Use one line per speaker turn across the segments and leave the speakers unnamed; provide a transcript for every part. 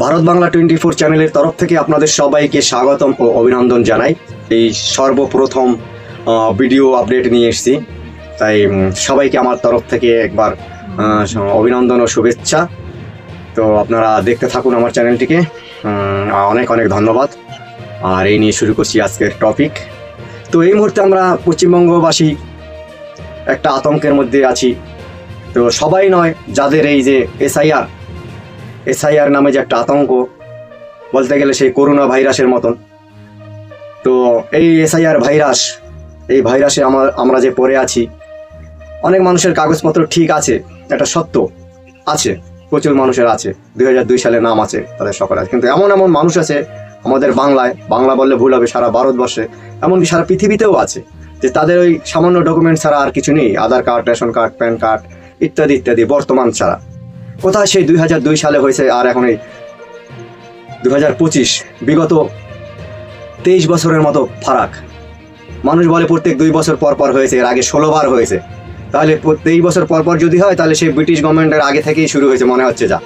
ভারত বাংলা 24 চ্যানেলের তরফ থেকে আপনাদের সবাইকে স্বাগতম ও অভিনন্দন জানাই। এই সর্বপ্রথম ভিডিও আপডেট নিয়ে এসেছি, তাই সবাইকে আমার তরফ থেকে একবার অভিনন্দন ও শুভেচ্ছা। তো আপনারা দেখতে থাকুন আমার চ্যানেলটিকে, অনেক অনেক ধন্যবাদ। আর এই নিয়ে শুরু করছি আজকের টপিক। তো এই মুহূর্তে আমরা পশ্চিমবঙ্গবাসী একটা আতঙ্কের মধ্যে আছি। তো সবাই নয়, যাদের এই যে এসআইআর নামে যে একটা আতঙ্ক, বলতে গেলে সেই করোনা ভাইরাসের মতন। তো এই এসআইআর ভাইরাস, এই ভাইরাসে আমরা যে পড়ে আছি, অনেক মানুষের কাগজপত্র ঠিক আছে, এটা সত্য আছে, প্রচুর মানুষের আছে, 2002 সালে নাম আছে তাদের সকলে আছে। কিন্তু এমন এমন মানুষ আছে আমাদের বাংলায়, বাংলা বললে ভুল হবে, সারা ভারতবর্ষে, এমনকি সারা পৃথিবীতেও আছে, যে তাদের ওই সামান্য ডকুমেন্ট ছাড়া আর কিছু নেই, Aadhaar card, ration card, PAN card ইত্যাদি ইত্যাদি, বর্তমান ছাড়া। কোথায় সেই 2002 সালে হয়েছে, আর এখন এই 2025, বিগত 23 বছরের মতো ফারাক। মানুষ বলে প্রত্যেক 2 বছর পর পর হয়েছে, এর আগে 16 বার হয়েছে। তাহলে 23 বছর পর পর যদি হয়, তাহলে সেই ব্রিটিশ গভর্নমেন্টের আগে থেকেই শুরু হয়েছে মনে হচ্ছে। যা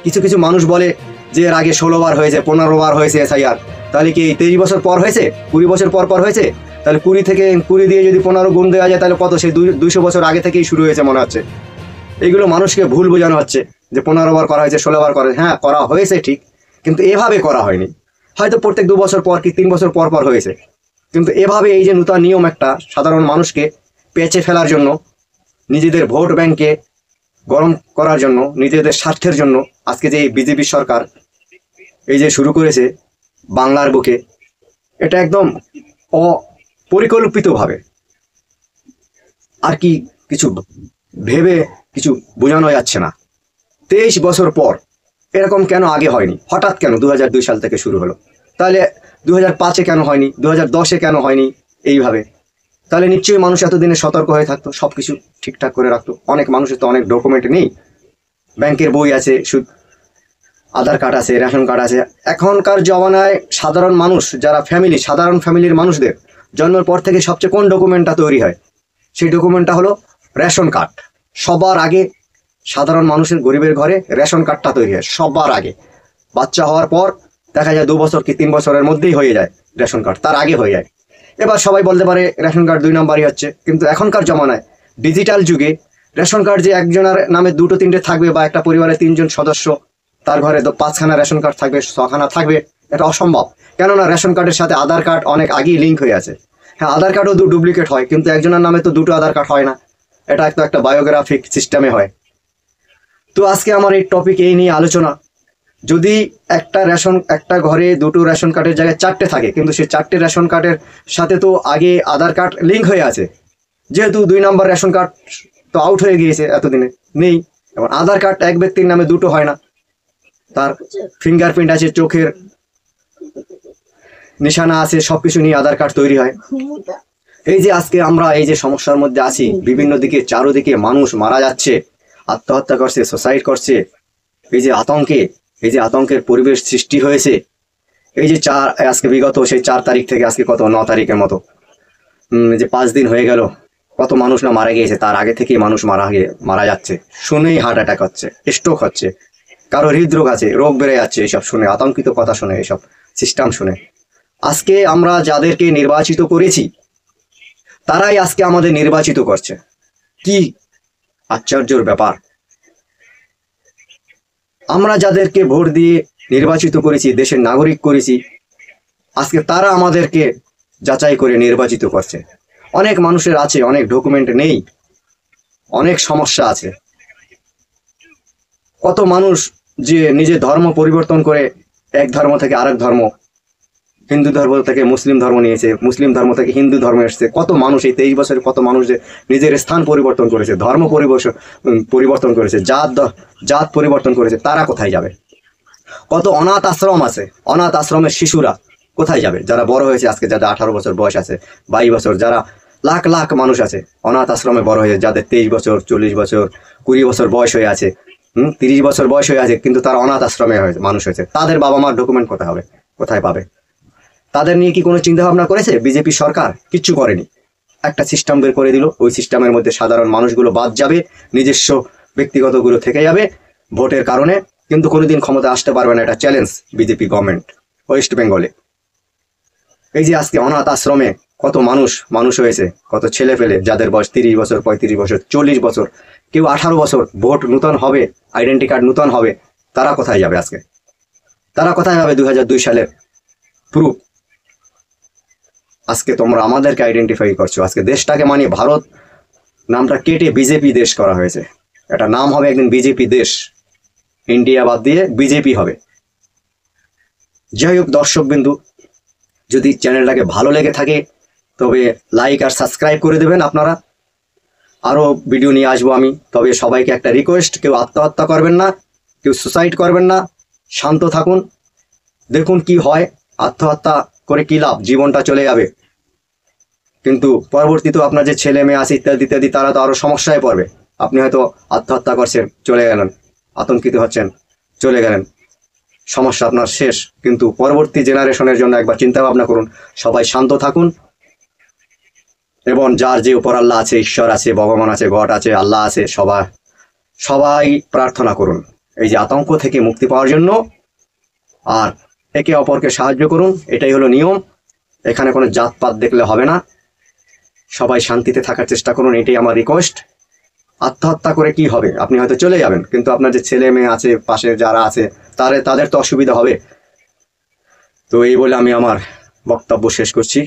কিছু কিছু মানুষ বলে যে এর আগে 16 বার হয়েছে, 15 বার হয়েছে এসআইআর, তাহলে কি 23 বছর পর হয়েছে, 20 বছর পর পর হয়েছে? তাহলে 20 দিয়ে যদি 15 গুণ দেওয়া যায়, তাহলে কত? সেই 200 বছর আগে থেকেই শুরু হয়েছে মনে হচ্ছে। এইগুলো মানুষকে ভুল বোঝানো হচ্ছে যে 15 বার করা হয়েছে, 16 বার করা হয়েছে। হ্যাঁ, করা হয়েছে ঠিক, কিন্তু এভাবে করা হয়নি। হয়তো প্রত্যেক 2 বছর পর কি 3 বছর পর পর হয়েছে, কিন্তু এভাবে এই যে নূতন নিয়ম একটা সাধারণ মানুষকে পেঁচে ফেলার জন্য, নিজেদের ভোট ব্যাংকে গরম করার জন্য, নিজেদের স্বার্থের জন্য, আজকে যে বিজেপি সরকার এই যে শুরু করেছে বাংলার বুকে, এটা একদম অপরিকল্পিতভাবে, আর কি কিছু ভেবে কিছু বোঝানো যাচ্ছে না। 23 বছর পর এরকম কেন আগে হয়নি? হঠাৎ কেন 2002 সাল থেকে শুরু হলো? তাহলে 2005-এ কেন হয়নি? 2010-এ কেন হয়নি? এইভাবে তাহলে নিশ্চয়ই মানুষ এতদিনে সতর্ক হয়ে থাকতো, সব কিছু ঠিকঠাক করে রাখতো। অনেক মানুষের তো অনেক ডকুমেন্ট নেই, ব্যাংকের বই আছে, আধার কার্ড আছে, রেশন কার্ড আছে। এখনকার জমানায় সাধারণ মানুষ যারা সাধারণ ফ্যামিলির মানুষদের জন্মের পর থেকে সবচেয়ে কোন ডকুমেন্টটা তৈরি হয়? সেই ডকুমেন্টটা হলো রেশন কার্ড। সবার আগে সাধারণ মানুষের, গরিবের ঘরে রেশন কার্ডটা তৈরি হয় সবার আগে। বাচ্চা হওয়ার পর দেখা যায় 2 বছর কি 3 বছরের মধ্যেই হয়ে যায় রেশন কার্ড, তার আগে হয়ে যায়। এবার সবাই বলতে পারে রেশন কার্ড 2 নম্বরই হচ্ছে, কিন্তু এখনকার জমানায় ডিজিটাল যুগে রেশন কার্ড যে একজনের নামে 2-3টে থাকবে, বা একটা পরিবারে 3 জন সদস্য, তার ঘরে 5খানা রেশন কার্ড থাকবে, 6খানা থাকবে, এটা অসম্ভব। কেননা রেশন কার্ডের সাথে আধার কার্ড অনেক আগেই লিঙ্ক হয়ে আছে। হ্যাঁ, আধার কার্ডও ডুপ্লিকেট হয়, কিন্তু একজনের নামে তো 2টো আধার কার্ড হয় না, এটা একটা বায়োগ্রাফিক সিস্টেমে হয়। তো আজকে আমার এই টপিক এই নিয়ে আলোচনা। যদি একটা ঘরে 2টো রেশন কার্ডের জায়গায় 4টে থাকে, কিন্তু সেই 4টে রেশন কার্ডের সাথে তো আগে আধার কার্ড লিঙ্ক হয়ে আছে, যেহেতু 2 নম্বর রেশন কার্ড তো আউট হয়ে গিয়েছে, এতদিনে নেই। এবং আধার কার্ড এক ব্যক্তির নামে 2টো হয় না, তার ফিঙ্গারপ্রিন্ট আছে, চোখের নিশানা আছে, সবকিছু নিয়ে আধার কার্ড তৈরি হয়। এই যে আজকে আমরা এই যে সমস্যার মধ্যে আছি, বিভিন্ন দিকে চারোদিকে মানুষ মারা যাচ্ছে, আত্মহত্যা করছে, সুসাইড করছে, এই যে আতঙ্কের পরিবেশ সৃষ্টি হয়েছে। এই যে আজকে বিগত সেই 4 তারিখ থেকে আজকে কত 9 তারিখের মতো, যে 5 দিন হয়ে গেল, কত মানুষ না মারা গিয়েছে। তার আগে থেকেই মানুষ মারা যাচ্ছে, শুনেই হার্ট অ্যাটাক হচ্ছে, স্ট্রোক হচ্ছে, কারো হৃদরোগ আছে, রোগ বেড়ে যাচ্ছে। এইসব শুনে, আতঙ্কিত কথা শুনে, এইসব সিস্টেম শুনে, আজকে আমরা যাদেরকে নির্বাচিত করেছি, তারাই আজকে আমাদের নির্বাচিত করছে। কি আশ্চর্যের ব্যাপার! আমরা যাদেরকে ভোট দিয়ে নির্বাচিত করেছি, দেশের নাগরিক করেছি, আজকে তারা আমাদেরকে যাচাই করে নির্বাচিত করছে। অনেক মানুষের আছে, অনেক ডকুমেন্ট নেই, অনেক সমস্যা আছে। কত মানুষ যে নিজের ধর্ম পরিবর্তন করে এক ধর্ম থেকে আরেক ধর্ম, হিন্দু ধর্ম থেকে মুসলিম ধর্ম নিয়েছে, মুসলিম ধর্ম থেকে হিন্দু ধর্ম এসছে। কত মানুষ এই 23 বছরে, কত মানুষ যে নিজের স্থান পরিবর্তন করেছে, ধর্ম পরিবর্তন করেছে, জাত পরিবর্তন করেছে, তারা কোথায় যাবে? কত অনাথ আশ্রম আছে, অনাথ আশ্রমের শিশুরা কোথায় যাবে? যারা বড় হয়েছে আজকে, যাদের 18 বছর বয়স আছে, 22 বছর, যারা লাখ লাখ মানুষ আছে অনাথ আশ্রমে বড় হয়েছে, যাদের 23 বছর, 40 বছর, 20 বছর বয়স হয়ে আছে, 30 বছর বয়স হয়ে আছে, কিন্তু তারা অনাথ আশ্রমে মানুষ হয়েছে। তাদের বাবা মার ডকুমেন্ট কোথায় পাবে? তাদের নিয়ে কি কোনো চিন্তা ভাবনা করেছে বিজেপি সরকার? কিচ্ছু করেনি। একটা সিস্টেম বের করে দিল, ওই সিস্টেমের মধ্যে সাধারণ মানুষগুলো বাদ যাবে, নিজস্ব ব্যক্তিগতগুলো থেকে যাবে ভোটের কারণে। কিন্তু কোনোদিন ক্ষমতা আসতে পারবে না, এটা চ্যালেঞ্জ বিজেপি গভর্নমেন্ট ওয়েস্ট বেঙ্গলে। এই যে আজকে অনাথ আশ্রমে কত মানুষ হয়েছে, কত ছেলে পেলে যাদের বয়স 30 বছর, 35 বছর, 40 বছর, কেউ 18 বছর, ভোট নূতন হবে, আইডেন্টি কার্ড নূতন হবে, তারা কোথায় যাবে আজকে? তারা কোথায় যাবে 2002 সালের প্রুফ? আজকে তোমরা আমাদেরকে আইডেন্টিফাই করছো, আজকে দেশটাকে মানে ভারত নামটা কেটে বিজেপি দেশ করা হয়েছে। এটা নাম হবে একদিন বিজেপি দেশ, ইন্ডিয়া বাদ দিয়ে বিজেপি হবে। যাই হোক দর্শক বিন্দু, যদি চ্যানেলটাকে ভালো লেগে থাকে তবে লাইক আর সাবস্ক্রাইব করে দেবেন আপনারা। আরও ভিডিও নিয়ে আসবো আমি। তবে সবাইকে একটা রিকোয়েস্ট, কেউ আত্মহত্যা করবেন না, কেউ সুসাইড করবেন না, শান্ত থাকুন, দেখুন কি হয়। আত্মহত্যা করে কি লাভ, জীবনটা চলে যাবে, কিন্তু পরবর্তীতে আপনার যে ছেলে মেয়ে আছে ইত্যাদি ইত্যাদি, তারা তো আরও সমস্যায় পড়বে। আপনি হয়তো আত্মহত্যা করছেন, চলে গেলেন, আতঙ্কিত হচ্ছেন, চলে গেলেন, সমস্যা আপনার শেষ। কিন্তু পরবর্তী জেনারেশনের জন্য একবার চিন্তা ভাবনা করুন। সবাই শান্ত থাকুন এবং যার যে উপর আল্লাহ আছে, ঈশ্বর আছে, ভগবান আছে, গড আছে, আল্লাহ আছে, সবাই প্রার্থনা করুন এই যে আতঙ্ক থেকে মুক্তি পাওয়ার জন্য, আর একে অপরকে সাহায্য করুন। এটাই হলো নিয়ম। এখানে কোনো জাতপাত দেখলে হবে না, সবাই শান্তিতে থাকার চেষ্টা করুন, এটাই আমার রিকোয়েস্ট। আত্মহত্যা করে কি হবে, আপনি হয়তো চলে যাবেন, কিন্তু আপনার যে ছেলে মেয়ে আছে, পাশে যারা আছে, তাদের তো অসুবিধা হবে। তো এই বলে আমি আমার বক্তব্য শেষ করছি।